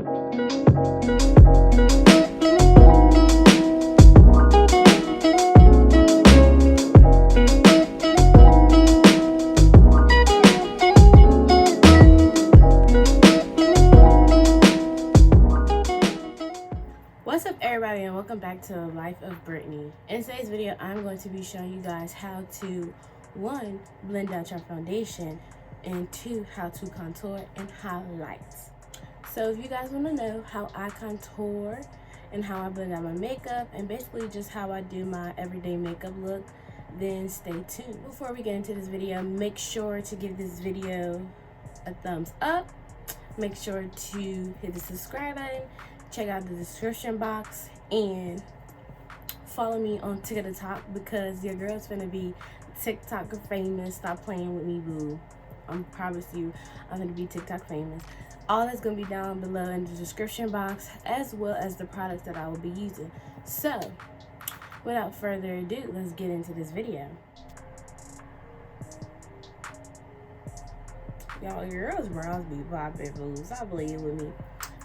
What's up, everybody, and welcome back to the Life of Brittany. In today's video, I'm going to be showing you guys how to 1, blend out your foundation, and 2, how to contour and highlight. So if you guys want to know how I contour and how I blend out my makeup and basically just how I do my everyday makeup look, then stay tuned. Before we get into this video, make sure to give this video a thumbs up. Make sure to hit the subscribe button. Check out the description box and follow me on TIK TOK because your girl's gonna be TikTok famous. Stop playing with me, boo. I promise you, I'm gonna be TikTok famous. All that's gonna be down below in the description box, as well as the products that I will be using. So, without further ado, let's get into this video. Y'all, your girl's brows be popping, boo. Stop playing with me.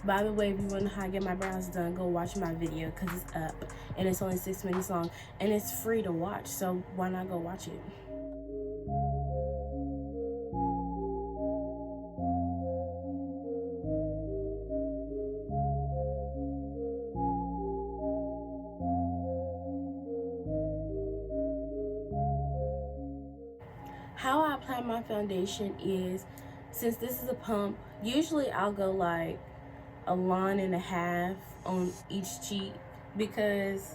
By the way, if you want to know how I get my brows done, go watch my video because it's up and it's only 6 minutes long and it's free to watch, so why not go watch it? How I apply my foundation is, since this is a pump, usually I'll go like a line and a half on each cheek because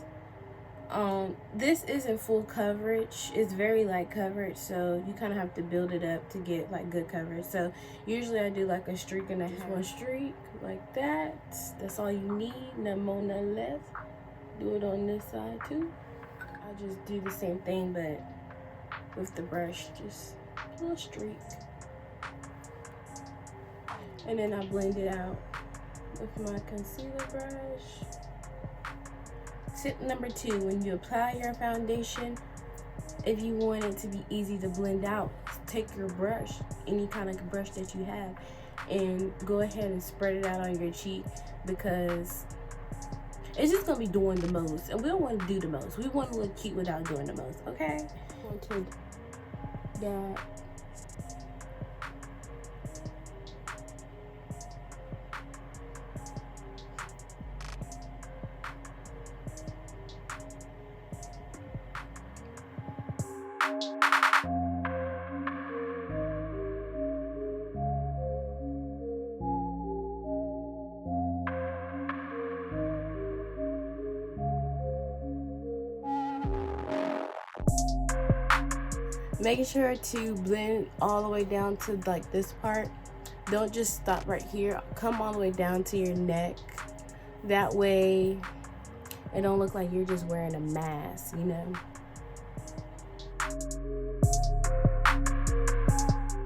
this isn't full coverage. It's very light coverage, so you kind of have to build it up to get like good coverage. So usually I do like a streak and a half. One streak like that. That's all you need. No more, no less. Do it on this side too. I just do the same thing but with the brush, just a little streak, and then I blend it out with my concealer brush. Tip number 2, when you apply your foundation, if you want it to be easy to blend out, take your brush, any kind of brush that you have, and go ahead and spread it out on your cheek because it's just gonna be doing the most, and we don't want to do the most. We want to look cute without doing the most, okay? I'm gonna take that. Making sure to blend all the way down to like this part. Don't just stop right here. Come all the way down to your neck. That way it don't look like you're just wearing a mask, you know.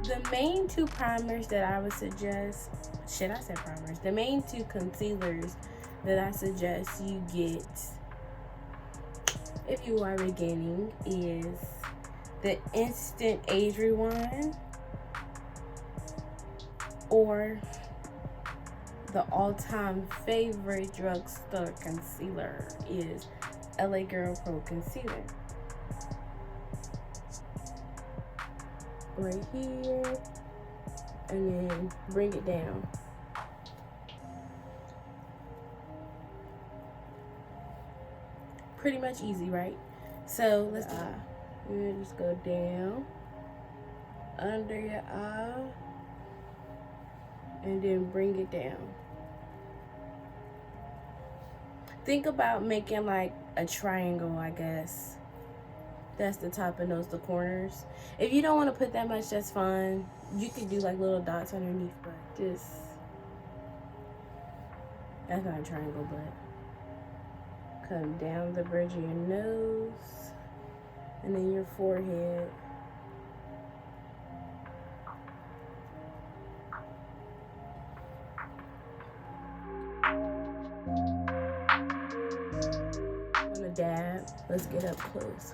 The main 2 primers that I would suggest, the main 2 concealers that I suggest you get if you are beginning is the Instant Age Rewind or the all-time favorite drugstore concealer is LA Girl Pro Concealer. Right here, and then bring it down. Pretty much easy, right? So let's just go down under your eye and then bring it down. Think about making like a triangle, I guess. That's the top and those the corners. If you don't want to put that much, that's fine. You could do like little dots underneath, but just, that's not a triangle, but come down the bridge of your nose and then your forehead. I'm gonna dab. Let's get up close.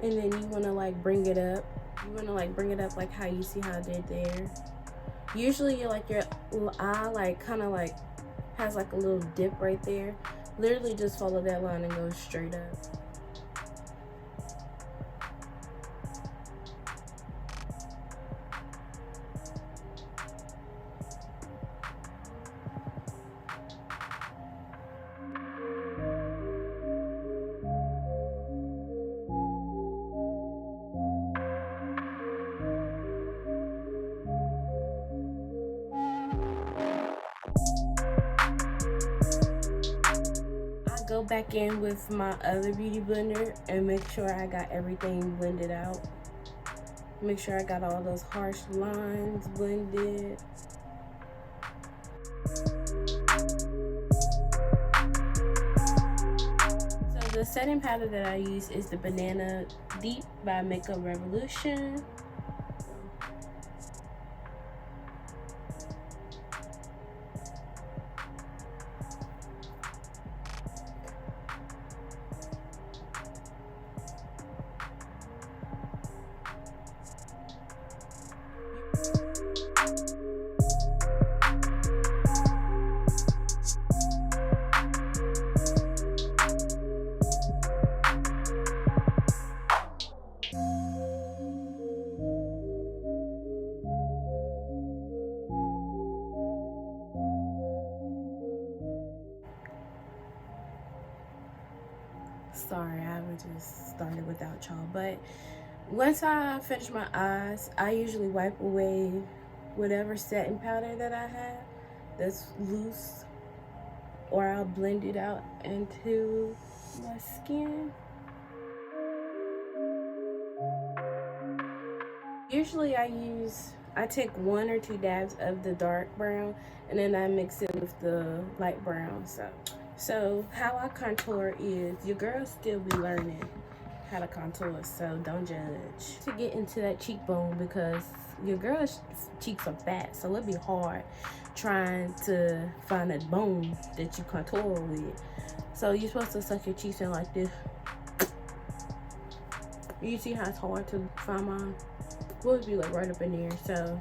And then you want to like bring it up. You want to like bring it up like how you see how I did there. Usually like your eye like kind of like has like a little dip right there. Literally just follow that line and go straight up. Go back in with my other beauty blender and make sure I got everything blended out. Make sure I got all those harsh lines blended. So the setting powder that I use is the Banana Deep by Makeup Revolution. Sorry, I would just started without y'all. But once I finish my eyes, I usually wipe away whatever setting powder that I have that's loose, or I'll blend it out into my skin. Usually I take 1 or 2 dabs of the dark brown and then I mix it with the light brown. So how I contour is, your girl still be learning how to contour, so don't judge. To get into that cheekbone, because your girl's cheeks are fat, so it'd be hard trying to find that bone that you contour with. So you're supposed to suck your cheeks in like this. You see how it's hard to find mine? Well, it'd be like right up in there. So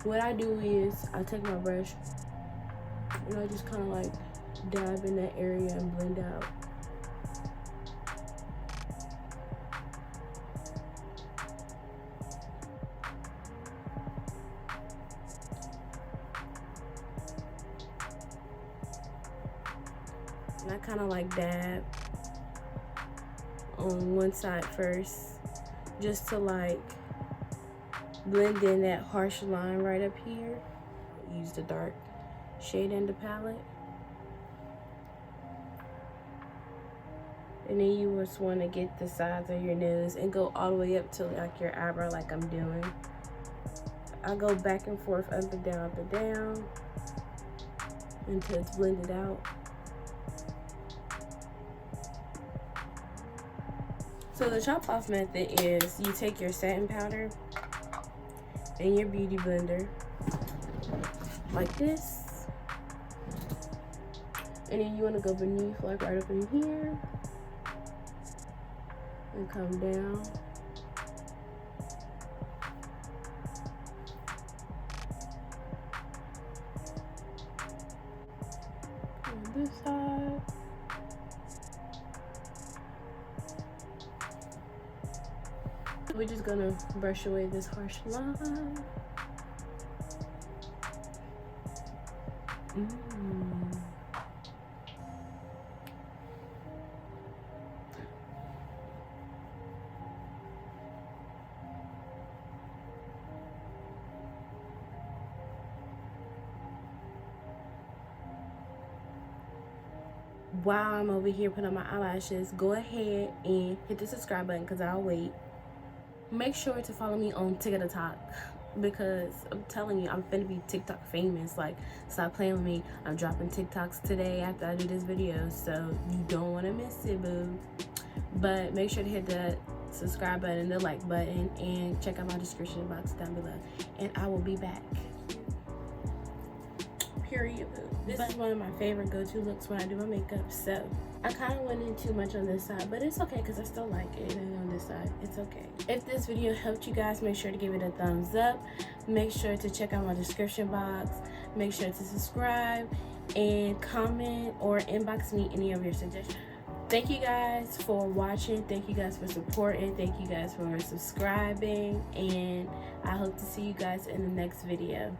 what I do is I take my brush and I just kind of like dab in that area and blend out. And I kind of like dab on one side first, just to like blend in that harsh line right up here. Use the dark shade in the palette. And then you just want to get the sides of your nose and go all the way up to like your eyebrow, like I'm doing. I go back and forth, up and down, until it's blended out. So the chop off method is you take your satin powder and your beauty blender like this, and then you want to go beneath, like right up in here, and come down. On this side. We're just gonna brush away this harsh line. While I'm over here putting on my eyelashes, go ahead and hit the subscribe button because I'll wait. Make sure to follow me on TIK TOK, because I'm telling you, I'm finna be TikTok famous. Like, stop playing with me. I'm dropping TikToks today after I do this video, so you don't want to miss it, boo. But make sure to hit the subscribe button, the like button, and check out my description box down below. And I will be back. Period, boo. This is one of my favorite go-to looks when I do my makeup, so I kind of went in too much on this side, but it's okay because I still like it. And on this side, it's okay. If this video helped you guys, make sure to give it a thumbs up. Make sure to check out my description box. Make sure to subscribe and comment or inbox me any of your suggestions. Thank you guys for watching. Thank you guys for supporting. Thank you guys for subscribing. And I hope to see you guys in the next video.